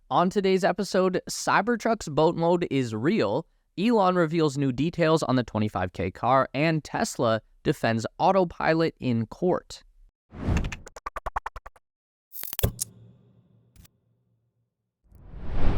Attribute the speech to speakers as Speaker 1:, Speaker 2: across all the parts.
Speaker 1: On today's episode, Cybertruck's boat mode is real, Elon reveals new details on the 25K car, and Tesla defends autopilot in court.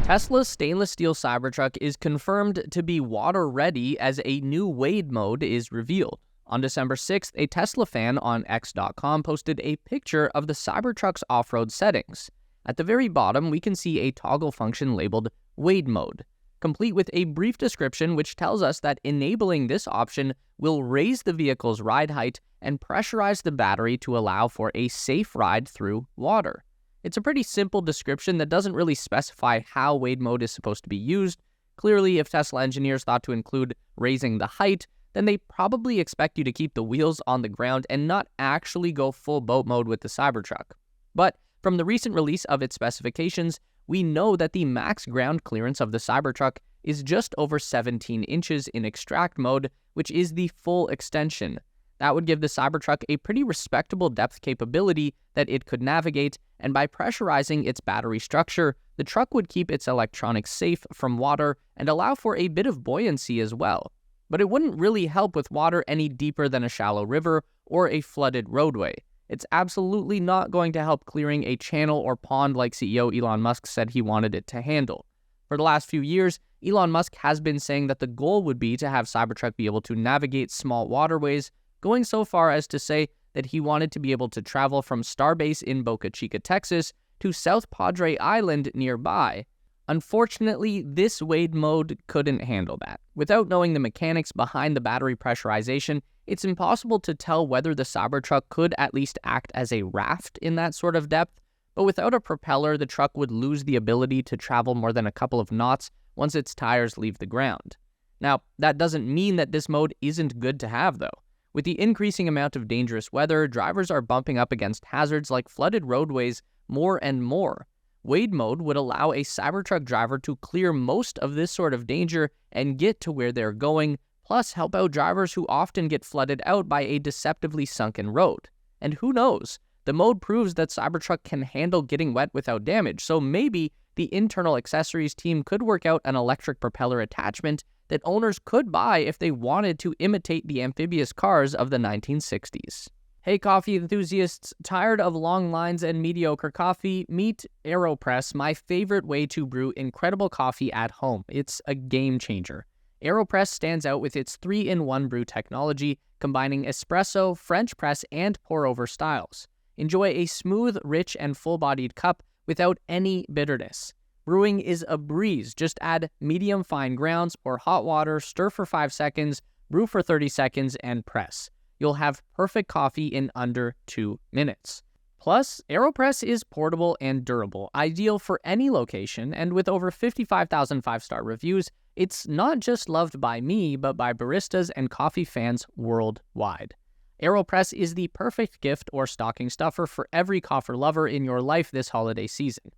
Speaker 1: Tesla's stainless steel Cybertruck is confirmed to be water-ready as a new wade mode is revealed. On December 6th, a Tesla fan on X.com posted a picture of the Cybertruck's off-road settings. At the very bottom, we can see a toggle function labeled Wade Mode, complete with a brief description which tells us that enabling this option will raise the vehicle's ride height and pressurize the battery to allow for a safe ride through water. It's a pretty simple description that doesn't really specify how Wade Mode is supposed to be used. Clearly, if Tesla engineers thought to include raising the height, then they probably expect you to keep the wheels on the ground and not actually go full boat mode with the Cybertruck. But from the recent release of its specifications, we know that the max ground clearance of the Cybertruck is just over 17 inches in extract mode, which is the full extension. That would give the Cybertruck a pretty respectable depth capability that it could navigate, and by pressurizing its battery structure, the truck would keep its electronics safe from water and allow for a bit of buoyancy as well. But it wouldn't really help with water any deeper than a shallow river or a flooded roadway. It's absolutely not going to help clearing a channel or pond like CEO Elon Musk said he wanted it to handle. For the last few years, Elon Musk has been saying that the goal would be to have Cybertruck be able to navigate small waterways, going so far as to say that he wanted to be able to travel from Starbase in Boca Chica, Texas, to South Padre Island nearby. Unfortunately, this Wade mode couldn't handle that. Without knowing the mechanics behind the battery pressurization, it's impossible to tell whether the Cybertruck could at least act as a raft in that sort of depth, but without a propeller, the truck would lose the ability to travel more than a couple of knots once its tires leave the ground. Now, that doesn't mean that this mode isn't good to have, though. With the increasing amount of dangerous weather, drivers are bumping up against hazards like flooded roadways more and more. Wade mode would allow a Cybertruck driver to clear most of this sort of danger and get to where they're going, plus help out drivers who often get flooded out by a deceptively sunken road. And who knows? The mode proves that Cybertruck can handle getting wet without damage, so maybe the internal accessories team could work out an electric propeller attachment that owners could buy if they wanted to imitate the amphibious cars of the 1960s. Hey coffee enthusiasts, tired of long lines and mediocre coffee? Meet Aeropress, my favorite way to brew incredible coffee at home. It's a game changer. Aeropress stands out with its 3-in-1 brew technology, combining espresso, French press, and pour-over styles. Enjoy a smooth, rich, and full-bodied cup without any bitterness. Brewing is a breeze. Just add medium fine grounds, pour hot water, stir for 5 seconds, brew for 30 seconds, and press. You'll have perfect coffee in under 2 minutes. Plus, Aeropress is portable and durable, ideal for any location, and with over 55,000 5-star reviews, it's not just loved by me, but by baristas and coffee fans worldwide. Aeropress is the perfect gift or stocking stuffer for every coffee lover in your life this holiday season.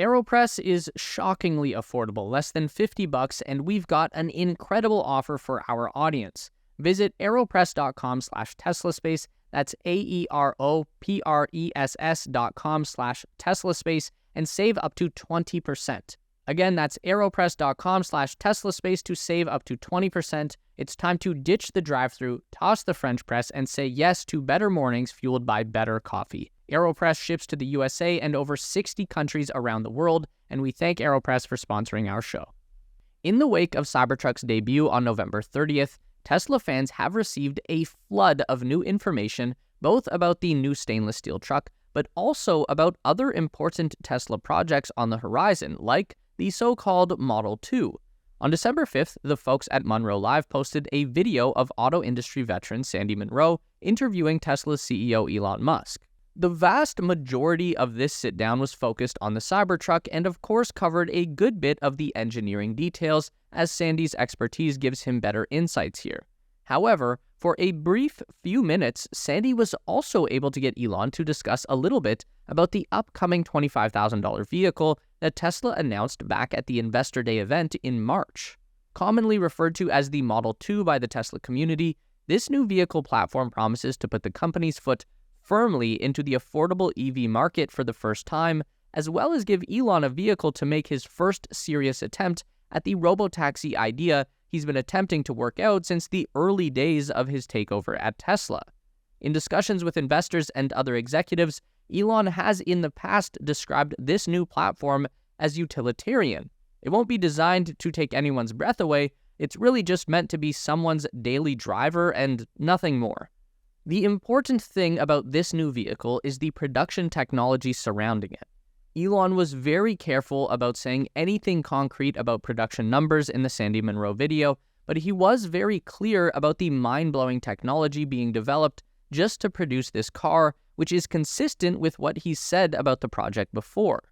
Speaker 1: Aeropress is shockingly affordable, less than $50, and we've got an incredible offer for our audience. Visit aeropress.com/TeslaSpace, that's aeropress.com/TeslaSpace, and save up to 20%. Again, that's aeropress.com/TeslaSpace to save up to 20%. It's time to ditch the drive-thru, toss the French press, and say yes to better mornings fueled by better coffee. Aeropress ships to the USA and over 60 countries around the world, and we thank Aeropress for sponsoring our show. In the wake of Cybertruck's debut on November 30th, Tesla fans have received a flood of new information, both about the new stainless steel truck, but also about other important Tesla projects on the horizon, like the so-called Model 2. On December 5th, the folks at Monroe Live posted a video of auto industry veteran Sandy Munro interviewing Tesla's CEO Elon Musk. The vast majority of this sit-down was focused on the Cybertruck and of course covered a good bit of the engineering details, as Sandy's expertise gives him better insights here. However, for a brief few minutes, Sandy was also able to get Elon to discuss a little bit about the upcoming $25,000 vehicle that Tesla announced back at the Investor Day event in March. Commonly referred to as the Model 2 by the Tesla community, this new vehicle platform promises to put the company's foot firmly into the affordable EV market for the first time, as well as give Elon a vehicle to make his first serious attempt at the robotaxi idea he's been attempting to work out since the early days of his takeover at Tesla. In discussions with investors and other executives, Elon has in the past described this new platform as utilitarian. It won't be designed to take anyone's breath away, it's really just meant to be someone's daily driver and nothing more. The important thing about this new vehicle is the production technology surrounding it. Elon was very careful about saying anything concrete about production numbers in the Sandy Munro video, but he was very clear about the mind-blowing technology being developed just to produce this car, which is consistent with what he said about the project before.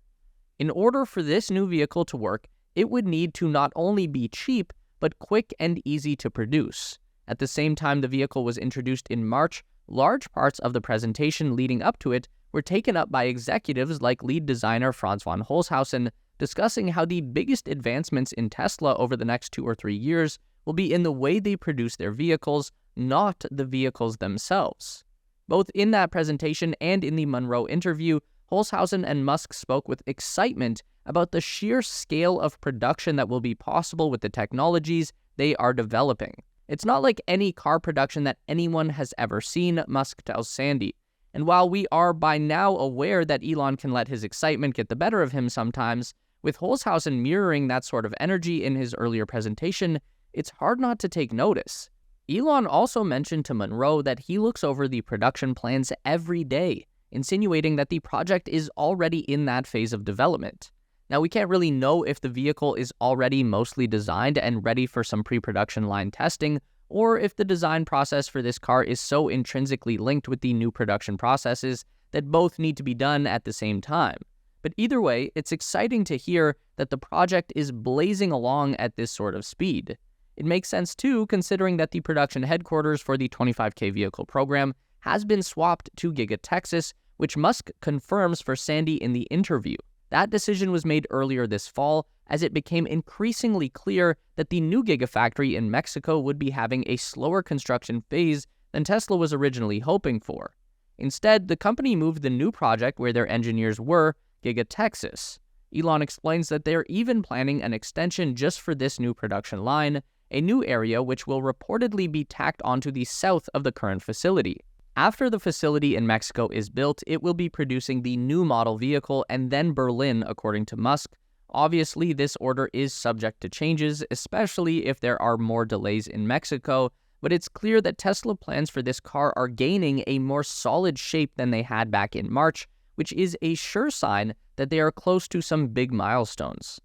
Speaker 1: In order for this new vehicle to work, it would need to not only be cheap, but quick and easy to produce. At the same time the vehicle was introduced in March, large parts of the presentation leading up to it were taken up by executives like lead designer Franz von Holzhausen, discussing how the biggest advancements in Tesla over the next 2 or 3 years will be in the way they produce their vehicles, not the vehicles themselves. Both in that presentation and in the Munro interview, Holzhausen and Musk spoke with excitement about the sheer scale of production that will be possible with the technologies they are developing. It's not like any car production that anyone has ever seen, Musk tells Sandy. And while we are by now aware that Elon can let his excitement get the better of him sometimes, with Holzhausen mirroring that sort of energy in his earlier presentation, it's hard not to take notice. Elon also mentioned to Munro that he looks over the production plans every day, insinuating that the project is already in that phase of development. Now, we can't really know if the vehicle is already mostly designed and ready for some pre-production line testing, or if the design process for this car is so intrinsically linked with the new production processes that both need to be done at the same time. But either way, it's exciting to hear that the project is blazing along at this sort of speed. It makes sense too, considering that the production headquarters for the 25K vehicle program has been swapped to Giga Texas, which Musk confirms for Sandy in the interview. That decision was made earlier this fall, as it became increasingly clear that the new Gigafactory in Mexico would be having a slower construction phase than Tesla was originally hoping for. Instead, the company moved the new project where their engineers were, Giga Texas. Elon explains that they're even planning an extension just for this new production line, a new area which will reportedly be tacked onto the south of the current facility. After the facility in Mexico is built, it will be producing the new model vehicle and then Berlin, according to Musk. Obviously, this order is subject to changes, especially if there are more delays in Mexico, but it's clear that Tesla plans for this car are gaining a more solid shape than they had back in March, which is a sure sign that they are close to some big milestones.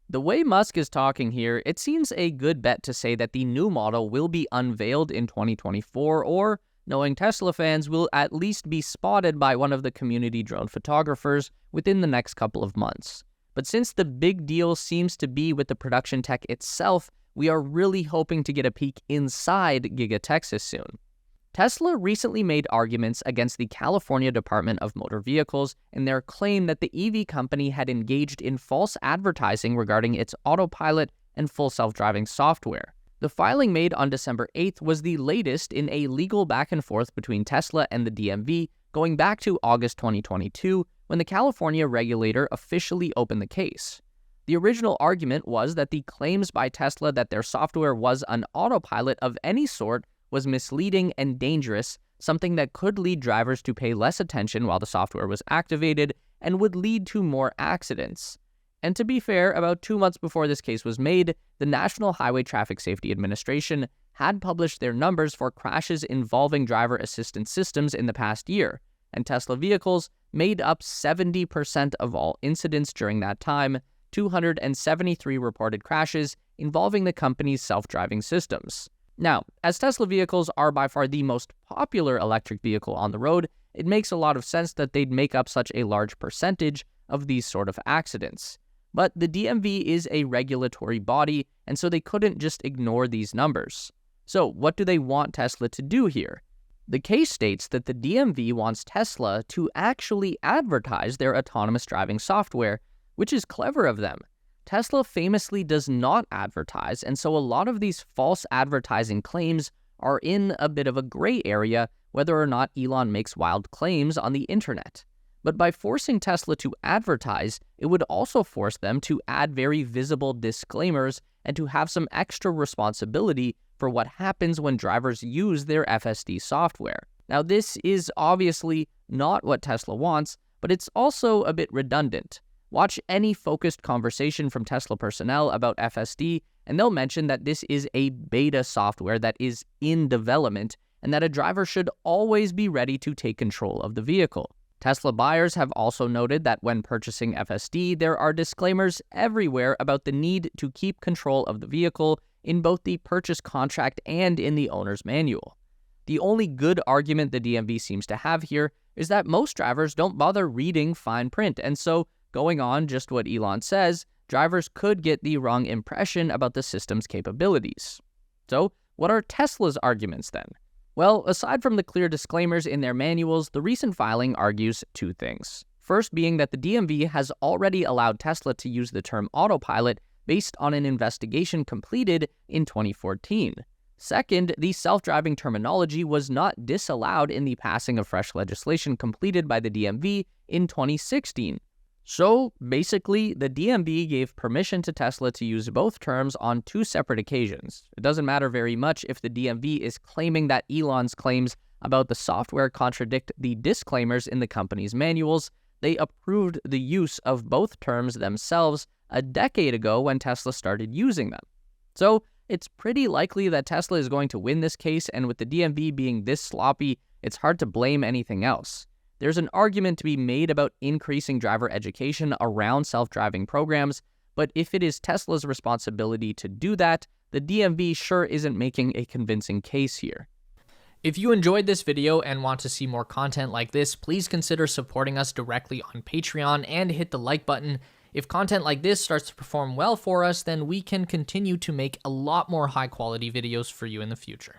Speaker 1: The way Musk is talking here, it seems a good bet to say that the new model will be unveiled in 2024, or knowing Tesla fans, will at least be spotted by one of the community drone photographers within the next couple of months. But since the big deal seems to be with the production tech itself, we are really hoping to get a peek inside Giga Texas soon. Tesla recently made arguments against the California Department of Motor Vehicles in their claim that the EV company had engaged in false advertising regarding its autopilot and full self-driving software. The filing made on December 8th was the latest in a legal back and forth between Tesla and the DMV going back to August 2022 when the California regulator officially opened the case. The original argument was that the claims by Tesla that their software was an autopilot of any sort was misleading and dangerous, something that could lead drivers to pay less attention while the software was activated and would lead to more accidents. And to be fair, about 2 months before this case was made, the National Highway Traffic Safety Administration had published their numbers for crashes involving driver assistance systems in the past year, and Tesla vehicles made up 70% of all incidents during that time, 273 reported crashes involving the company's self-driving systems. Now, as Tesla vehicles are by far the most popular electric vehicle on the road, it makes a lot of sense that they'd make up such a large percentage of these sort of accidents. But the DMV is a regulatory body, and so they couldn't just ignore these numbers. So what do they want Tesla to do here? The case states that the DMV wants Tesla to actually advertise their autonomous driving software, which is clever of them. Tesla famously does not advertise, and so a lot of these false advertising claims are in a bit of a gray area whether or not Elon makes wild claims on the internet. But by forcing Tesla to advertise, it would also force them to add very visible disclaimers and to have some extra responsibility for what happens when drivers use their FSD software. Now, this is obviously not what Tesla wants, but it's also a bit redundant. Watch any focused conversation from Tesla personnel about FSD, and they'll mention that this is a beta software that is in development, and that a driver should always be ready to take control of the vehicle. Tesla buyers have also noted that when purchasing FSD, there are disclaimers everywhere about the need to keep control of the vehicle in both the purchase contract and in the owner's manual. The only good argument the DMV seems to have here is that most drivers don't bother reading fine print, and so, going on just what Elon says, drivers could get the wrong impression about the system's capabilities. So, what are Tesla's arguments then? Well, aside from the clear disclaimers in their manuals, the recent filing argues two things. First being that the DMV has already allowed Tesla to use the term autopilot based on an investigation completed in 2014. Second, the self-driving terminology was not disallowed in the passing of fresh legislation completed by the DMV in 2016. So, basically, the DMV gave permission to Tesla to use both terms on two separate occasions. It doesn't matter very much if the DMV is claiming that Elon's claims about the software contradict the disclaimers in the company's manuals. They approved the use of both terms themselves a decade ago when Tesla started using them. So, it's pretty likely that Tesla is going to win this case, and with the DMV being this sloppy, it's hard to blame anything else. There's an argument to be made about increasing driver education around self-driving programs, but if it is Tesla's responsibility to do that, the DMV sure isn't making a convincing case here. If you enjoyed this video and want to see more content like this, please consider supporting us directly on Patreon and hit the like button. If content like this starts to perform well for us, then we can continue to make a lot more high-quality videos for you in the future.